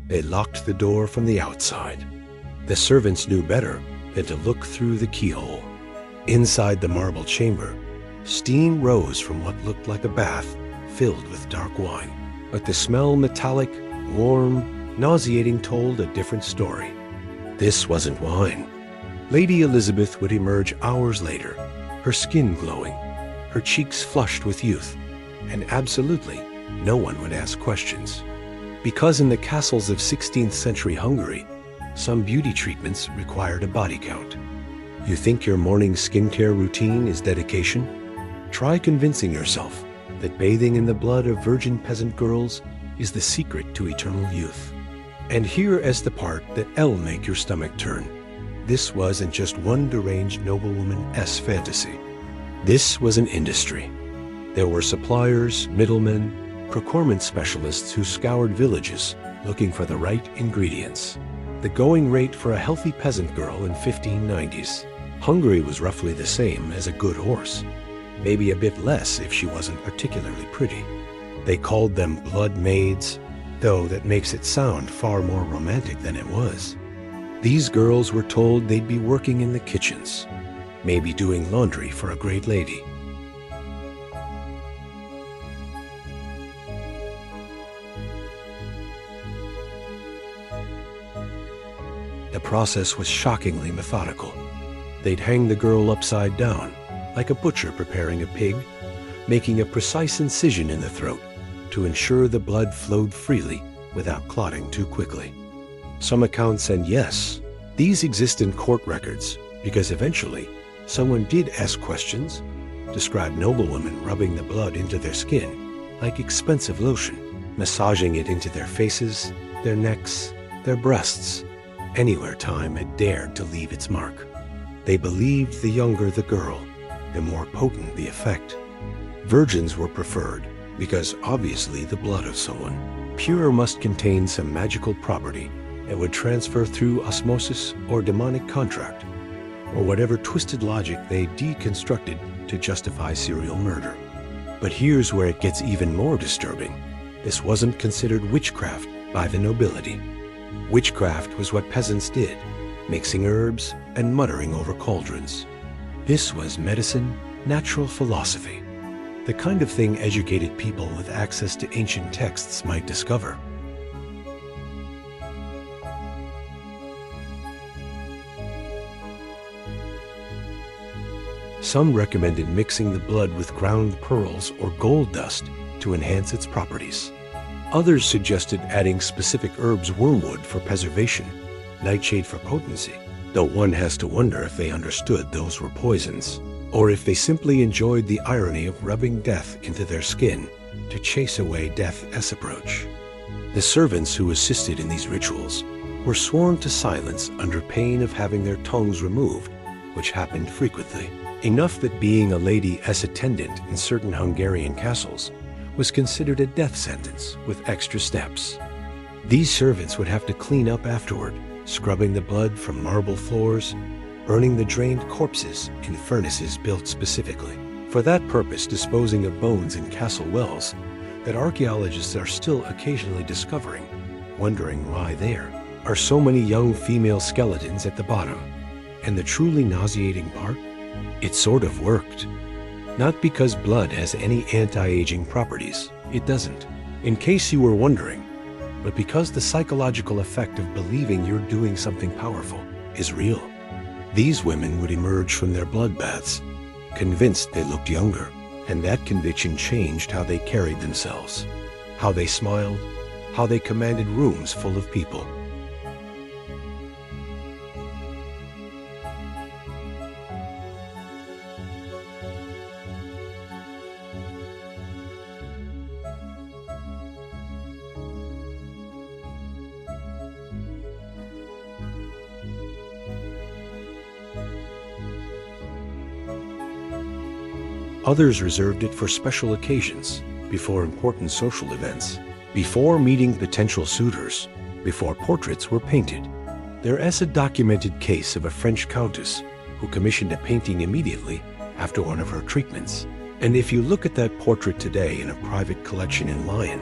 They locked the door from the outside. The servants knew better than to look through the keyhole. Inside the marble chamber, steam rose from what looked like a bath filled with dark wine. But the smell, metallic, warm, nauseating, told a different story. This wasn't wine. Lady Elizabeth would emerge hours later, her skin glowing, her cheeks flushed with youth, and absolutely no one would ask questions. Because in the castles of 16th century Hungary, some beauty treatments required a body count. You think your morning skincare routine is dedication? Try convincing yourself that bathing in the blood of virgin peasant girls is the secret to eternal youth. And here is the part that'll make your stomach turn. This wasn't just one deranged noblewoman's fantasy. This was an industry. There were suppliers, middlemen, procurement specialists who scoured villages looking for the right ingredients. The going rate for a healthy peasant girl in 1590s. Hungary was roughly the same as a good horse. Maybe a bit less if she wasn't particularly pretty. They called them blood maids, though that makes it sound far more romantic than it was. These girls were told they'd be working in the kitchens, maybe doing laundry for a great lady. The process was shockingly methodical. They'd hang the girl upside down, like a butcher preparing a pig, making a precise incision in the throat to ensure the blood flowed freely without clotting too quickly. Some accounts, and yes, these exist in court records, because eventually someone did ask questions, describe noblewomen rubbing the blood into their skin like expensive lotion, massaging it into their faces, their necks, their breasts, anywhere time had dared to leave its mark. They believed the younger the girl, the more potent the effect. Virgins were preferred because obviously the blood of someone pure must contain some magical property that would transfer through osmosis or demonic contract, or whatever twisted logic they deconstructed to justify serial murder. But here's where it gets even more disturbing. This wasn't considered witchcraft by the nobility. Witchcraft was what peasants did, mixing herbs and muttering over cauldrons. This was medicine, natural philosophy, the kind of thing educated people with access to ancient texts might discover. Some recommended mixing the blood with ground pearls or gold dust to enhance its properties. Others suggested adding specific herbs, wormwood for preservation, nightshade for potency, though one has to wonder if they understood those were poisons, or if they simply enjoyed the irony of rubbing death into their skin to chase away death's approach. The servants who assisted in these rituals were sworn to silence under pain of having their tongues removed, which happened frequently. Enough that being a lady's attendant in certain Hungarian castles was considered a death sentence with extra steps. These servants would have to clean up afterward, scrubbing the blood from marble floors, burning the drained corpses in furnaces built specifically. For that purpose, disposing of bones in castle wells that archaeologists are still occasionally discovering, wondering why there are so many young female skeletons at the bottom. And the truly nauseating part? It sort of worked. Not because blood has any anti-aging properties. It doesn't. In case you were wondering, but because the psychological effect of believing you're doing something powerful is real. These women would emerge from their bloodbaths, convinced they looked younger, and that conviction changed how they carried themselves, how they smiled, how they commanded rooms full of people. Others reserved it for special occasions, before important social events, before meeting potential suitors, before portraits were painted. There is a documented case of a French countess who commissioned a painting immediately after one of her treatments. And if you look at that portrait today in a private collection in Lyon,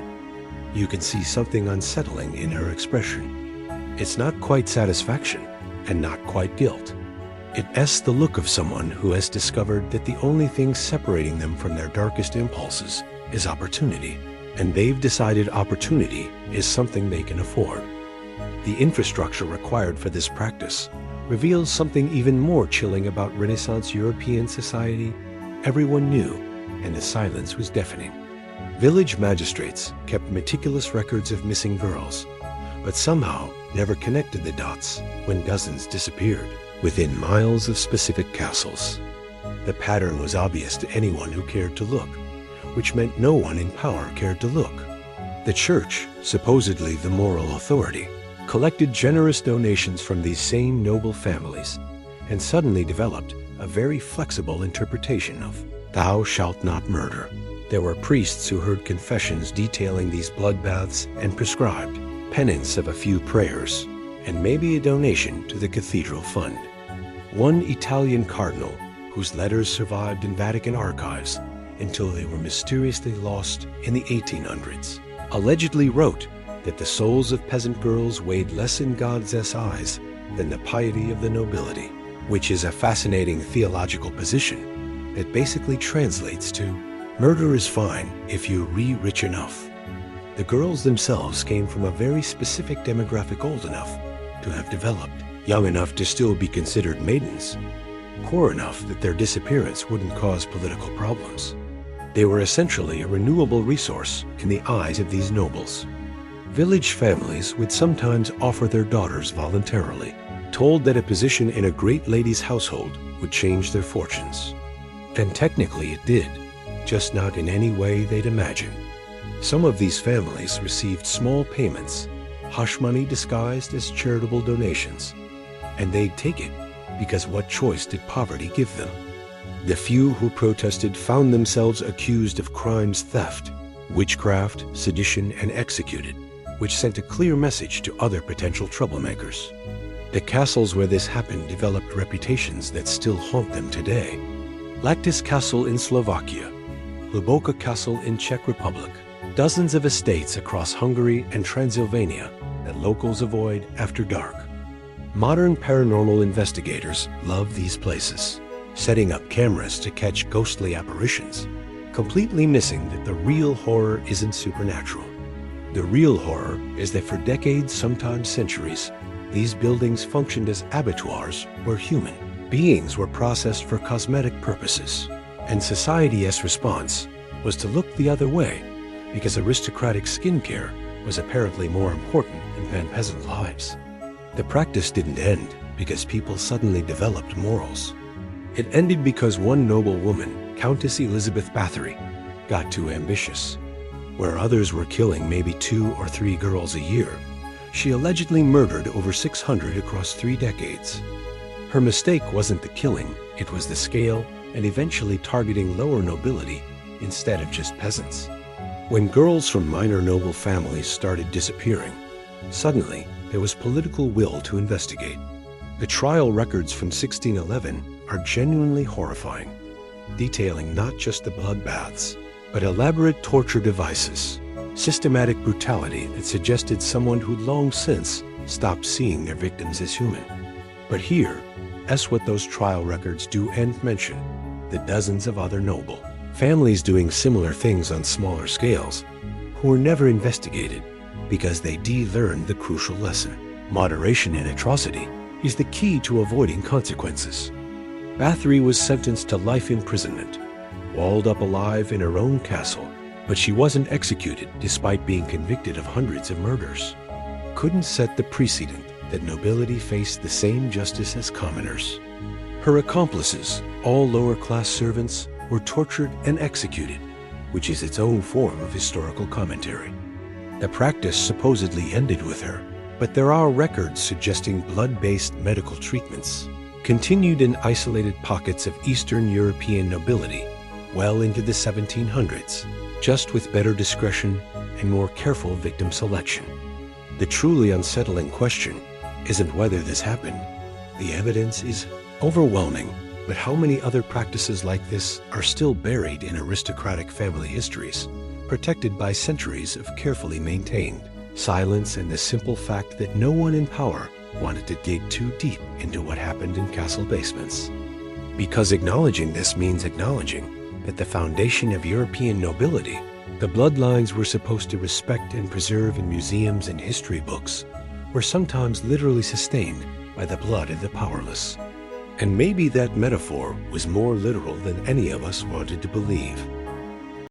you can see something unsettling in her expression. It's not quite satisfaction, and not quite guilt. It's the look of someone who has discovered that the only thing separating them from their darkest impulses is opportunity, and they've decided opportunity is something they can afford. The infrastructure required for this practice reveals something even more chilling about Renaissance European society. Everyone knew, and the silence was deafening. Village magistrates kept meticulous records of missing girls, but somehow never connected the dots when dozens disappeared within miles of specific castles. The pattern was obvious to anyone who cared to look, which meant no one in power cared to look. The church, supposedly the moral authority, collected generous donations from these same noble families and suddenly developed a very flexible interpretation of "thou shalt not murder." There were priests who heard confessions detailing these bloodbaths and prescribed penance of a few prayers and maybe a donation to the cathedral fund. One Italian cardinal, whose letters survived in Vatican archives until they were mysteriously lost in the 1800s, allegedly wrote that the souls of peasant girls weighed less in God's eyes than the piety of the nobility, which is a fascinating theological position that basically translates to murder is fine if you're rich enough. The girls themselves came from a very specific demographic old enough to have developed, young enough to still be considered maidens, poor enough that their disappearance wouldn't cause political problems. They were essentially a renewable resource in the eyes of these nobles. Village families would sometimes offer their daughters voluntarily, told that a position in a great lady's household would change their fortunes. And technically it did, just not in any way they'd imagine. Some of these families received small payments, hush money disguised as charitable donations, and they'd take it because what choice did poverty give them? The few who protested found themselves accused of crimes: theft, witchcraft, sedition, and executed, which sent a clear message to other potential troublemakers. The castles where this happened developed reputations that still haunt them today. Lactis Castle in Slovakia, Hluboka Castle in Czech Republic, dozens of estates across Hungary and Transylvania that locals avoid after dark. Modern paranormal investigators love these places, setting up cameras to catch ghostly apparitions, completely missing that the real horror isn't supernatural. The real horror is that for decades, sometimes centuries, these buildings functioned as abattoirs where human beings were processed for cosmetic purposes, and society's response was to look the other way because aristocratic skincare was apparently more important than peasant lives. The practice didn't end because people suddenly developed morals. It ended because one noble woman, Countess Elizabeth Bathory, got too ambitious. Where others were killing maybe 2 or 3 girls a year, she allegedly murdered over 600 across 3 decades. Her mistake wasn't the killing, it was the scale and eventually targeting lower nobility instead of just peasants. When girls from minor noble families started disappearing, suddenly there was political will to investigate. The trial records from 1611 are genuinely horrifying, detailing not just the bloodbaths, but elaborate torture devices, systematic brutality that suggested someone who'd long since stopped seeing their victims as human. But here, as what those trial records do and mention, the dozens of other noble families doing similar things on smaller scales, who were never investigated because they de-learned the crucial lesson. Moderation in atrocity is the key to avoiding consequences. Bathory was sentenced to life imprisonment, walled up alive in her own castle, but she wasn't executed despite being convicted of hundreds of murders. Couldn't set the precedent that nobility faced the same justice as commoners. Her accomplices, all lower-class servants, were tortured and executed, which is its own form of historical commentary. The practice supposedly ended with her, but there are records suggesting blood-based medical treatments continued in isolated pockets of Eastern European nobility well into the 1700s, just with better discretion and more careful victim selection. The truly unsettling question isn't whether this happened. The evidence is overwhelming, but how many other practices like this are still buried in aristocratic family histories protected by centuries of carefully maintained silence and the simple fact that no one in power wanted to dig too deep into what happened in castle basements. Because acknowledging this means acknowledging that the foundation of European nobility, the bloodlines we're supposed to respect and preserve in museums and history books, were sometimes literally sustained by the blood of the powerless. And maybe that metaphor was more literal than any of us wanted to believe.